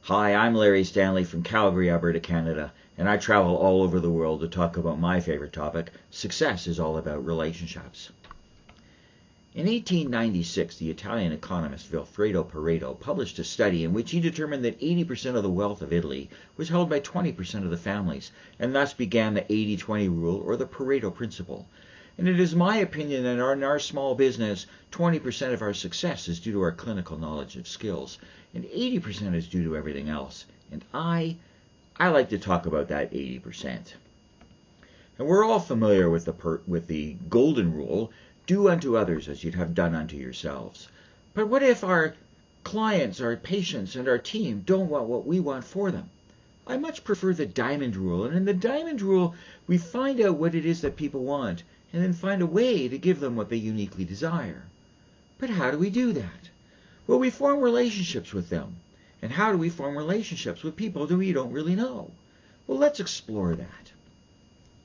Hi, I'm Larry Stanley from Calgary, Alberta, Canada, and I travel all over the world to talk about my favorite topic. Success is all about relationships. In 1896, the Italian economist Vilfredo Pareto published a study in which he determined that 80% of the wealth of Italy was held by 20% of the families, and thus began the 80-20 rule, or the Pareto principle. And it is my opinion that in our small business, 20% of our success is due to our clinical knowledge of skills, and 80% is due to everything else. And I like to talk about that 80%. And we're all familiar with the golden rule: do unto others as you'd have done unto yourselves. But what if our clients, our patients, and our team don't want what we want for them? I much prefer the diamond rule, and in the diamond rule, we find out what it is that people want, and then find a way to give them what they uniquely desire. But how do we do that? Well, we form relationships with them. And how do we form relationships with people that we don't really know? Well, let's explore that.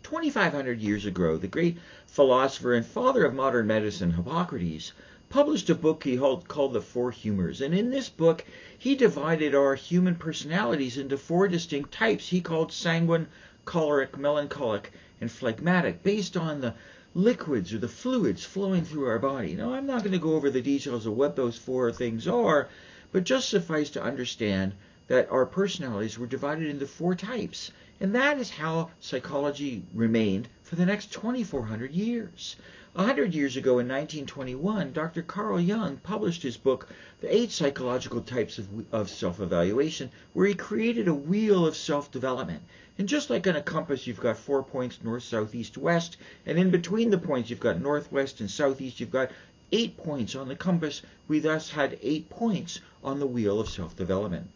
2,500 years ago, the great philosopher and father of modern medicine, Hippocrates, published a book he called The Four Humors. And in this book, he divided our human personalities into four distinct types he called sanguine, choleric, melancholic, and phlegmatic, based on the liquids or the fluids flowing through our body. Now, I'm not going to go over the details of what those four things are, but just suffice to understand that our personalities were divided into four types. And that is how psychology remained for the next 2,400 years. 100 years ago, in 1921, Dr. Carl Jung published his book, The 8 Psychological Types of Self-Evaluation, where he created a wheel of self-development. And just like on a compass, you've got 4 points, north, south, east, west, and in between the points, you've got northwest and southeast. You've got 8 points on the compass. We thus had 8 points on the wheel of self-development.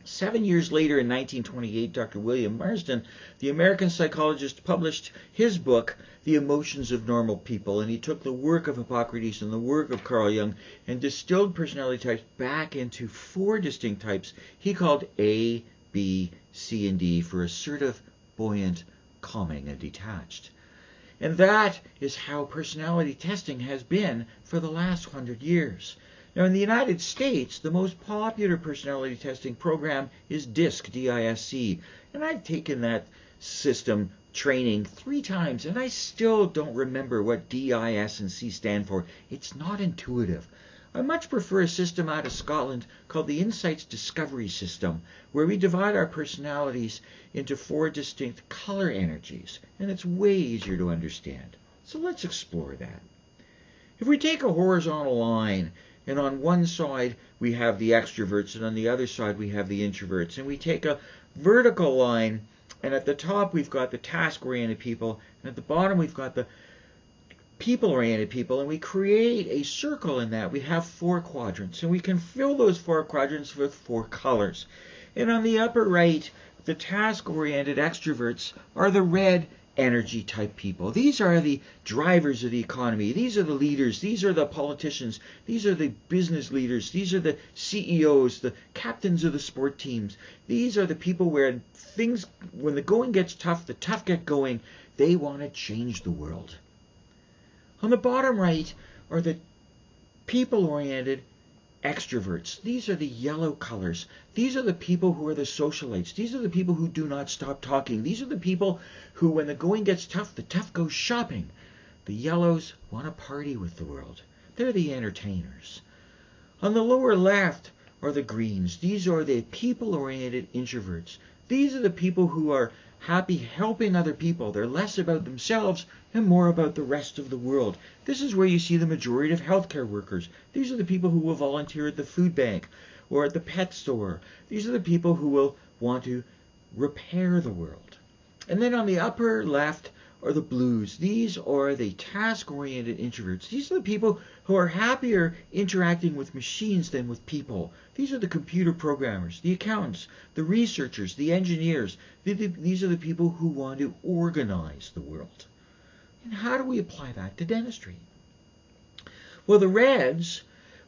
7 years later, in 1928, Dr. William Marsden, the American psychologist, published his book, The Emotions of Normal People, and he took the work of Hippocrates and the work of Carl Jung and distilled personality types back into 4 distinct types he called A, B, C, and D, for assertive, buoyant, calming, and detached. And that is how personality testing has been for the last 100 years. Now, in the United States, the most popular personality testing program is DISC, D-I-S-C, and I've taken that system training 3 times, and I still don't remember what D, I, S, and C stand for. It's not intuitive. I much prefer a system out of Scotland called the Insights Discovery System, where we divide our personalities into 4 distinct color energies, and it's way easier to understand. So let's explore that. If we take a horizontal line, and on one side we have the extroverts, and on the other side we have the introverts. And we take a vertical line, and at the top we've got the task-oriented people, and at the bottom we've got the people-oriented people, and we create a circle in that. We have 4 quadrants, and we can fill those 4 quadrants with 4 colors. And on the upper right, the task-oriented extroverts are the red energy type people. These are the drivers of the economy. These are the leaders. These are the politicians. These are the business leaders. These are the CEOs, the captains of the sport teams. These are the people where when the going gets tough, the tough get going. They want to change the world. On the bottom right are the people-oriented extroverts. These are the yellow colors. These are the people who are the socialites. These are the people who do not stop talking. These are the people who, when the going gets tough, the tough goes shopping. The yellows want to party with the world. They're the entertainers. On the lower left are the greens. These are the people-oriented introverts. These are the people who are happy helping other people. They're less about themselves and more about the rest of the world. This is where you see the majority of healthcare workers. These are the people who will volunteer at the food bank or at the pet store. These are the people who will want to repair the world. And then on the upper left are the blues. These are the task-oriented introverts. These are the people who are happier interacting with machines than with people. These are the computer programmers, the accountants, the researchers, the engineers. These are the people who want to organize the world. And how do we apply that to dentistry? Well, the reds,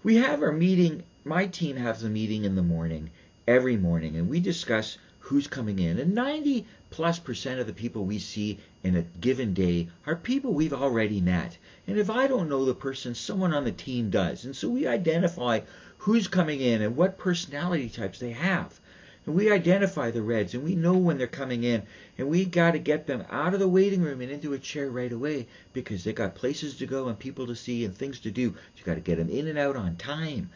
we have our meeting. My team has a meeting in the morning, every morning, and we discuss who's coming in. And 90+% of the people we see in a given day are people we've already met. And if I don't know the person, someone on the team does. And so we identify who's coming in and what personality types they have. And we identify the reds, and we know when they're coming in, and we got to get them out of the waiting room and into a chair right away, because they got places to go and people to see and things to do. You got to get them in and out on time.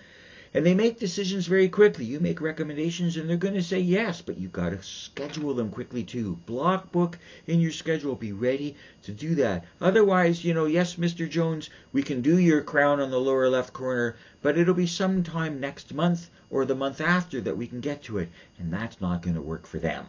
And they make decisions very quickly. You make recommendations and they're going to say yes, but you got to schedule them quickly too. Block book in your schedule. Be ready to do that. Otherwise, yes, Mr. Jones, we can do your crown on the lower left corner, but it'll be sometime next month or the month after that we can get to it. And that's not going to work for them.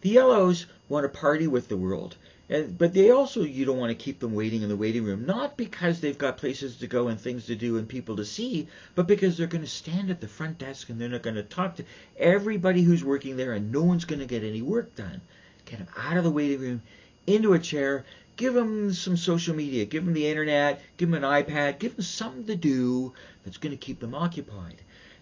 The yellows want to party with the world. But they also, you don't want to keep them waiting in the waiting room, not because they've got places to go and things to do and people to see, but because they're going to stand at the front desk and they're not going to talk to everybody who's working there, and no one's going to get any work done. Get them out of the waiting room, into a chair, give them some social media, give them the internet, give them an iPad, give them something to do that's going to keep them occupied.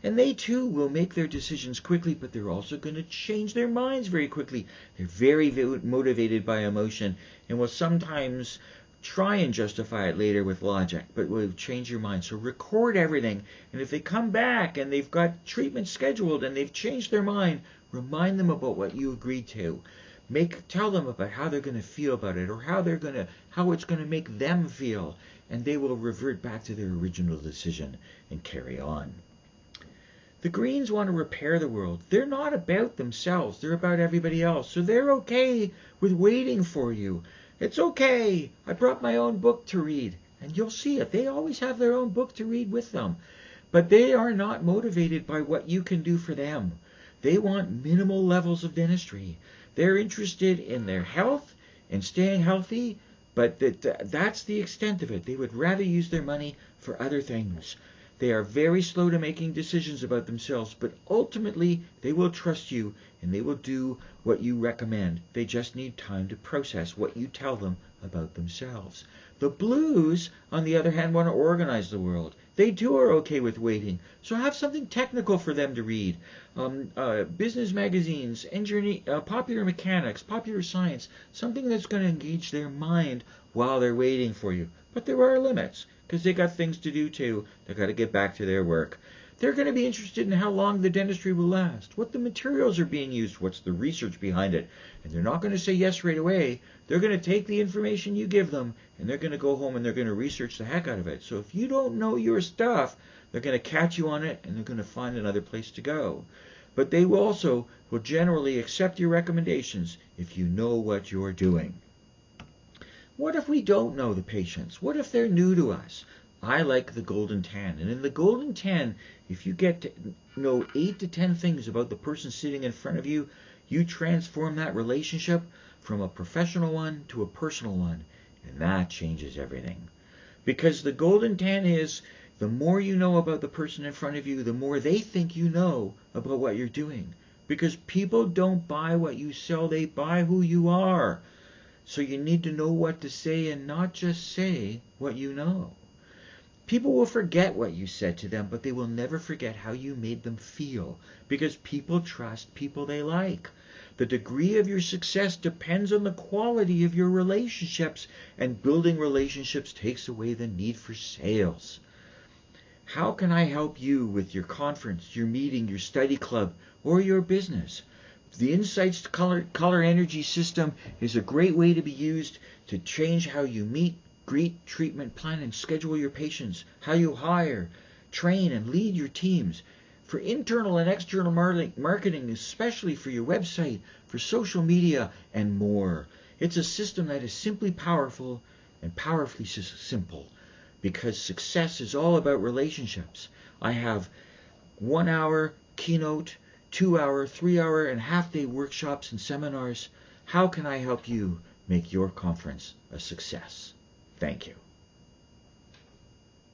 And they too will make their decisions quickly, but they're also going to change their minds very quickly. They're very motivated by emotion and will sometimes try and justify it later with logic, but will change your mind. So record everything, and if they come back and they've got treatment scheduled and they've changed their mind, remind them about what you agreed to. Tell them about how they're going to feel about it, or how it's going to make them feel, and they will revert back to their original decision and carry on. The greens want to repair the world. They're not about themselves. They're about everybody else. So they're okay with waiting for you. It's okay. I brought my own book to read. And you'll see it. They always have their own book to read with them. But they are not motivated by what you can do for them. They want minimal levels of dentistry. They're interested in their health and staying healthy, but that's the extent of it. They would rather use their money for other things. They are very slow to making decisions about themselves, but ultimately they will trust you and they will do what you recommend. They just need time to process what you tell them about themselves. The blues, on the other hand, want to organize the world. They too are okay with waiting. So have something technical for them to read. Business magazines, popular mechanics, popular science, something that's going to engage their mind while they're waiting for you. But there are limits, because they got things to do too. They got to get back to their work. They're going to be interested in how long the dentistry will last, what the materials are being used, what's the research behind it. And they're not going to say yes right away. They're going to take the information you give them, and they're going to go home and they're going to research the heck out of it. So if you don't know your stuff, they're going to catch you on it, and they're going to find another place to go. But they will generally accept your recommendations if you know what you're doing. What if we don't know the patients? What if they're new to us? I like the golden 10. And in the golden 10, if you get to know 8 to 10 things about the person sitting in front of you, you transform that relationship from a professional one to a personal one. And that changes everything. Because the golden 10 is, the more you know about the person in front of you, the more they think you know about what you're doing. Because people don't buy what you sell, they buy who you are. So you need to know what to say and not just say what you know. People will forget what you said to them, but they will never forget how you made them feel, because people trust people they like. The degree of your success depends on the quality of your relationships, and building relationships takes away the need for sales. How can I help you with your conference, your meeting, your study club, or your business? The Insights Color Energy System is a great way to be used to change how you meet, greet, treatment, plan, and schedule your patients, how you hire, train, and lead your teams. For internal and external marketing, especially for your website, for social media, and more. It's a system that is simply powerful and powerfully simple, because success is all about relationships. I have 1 hour keynote, 2 hour, 3 hour, and half-day workshops and seminars. How can I help you make your conference a success? Thank you.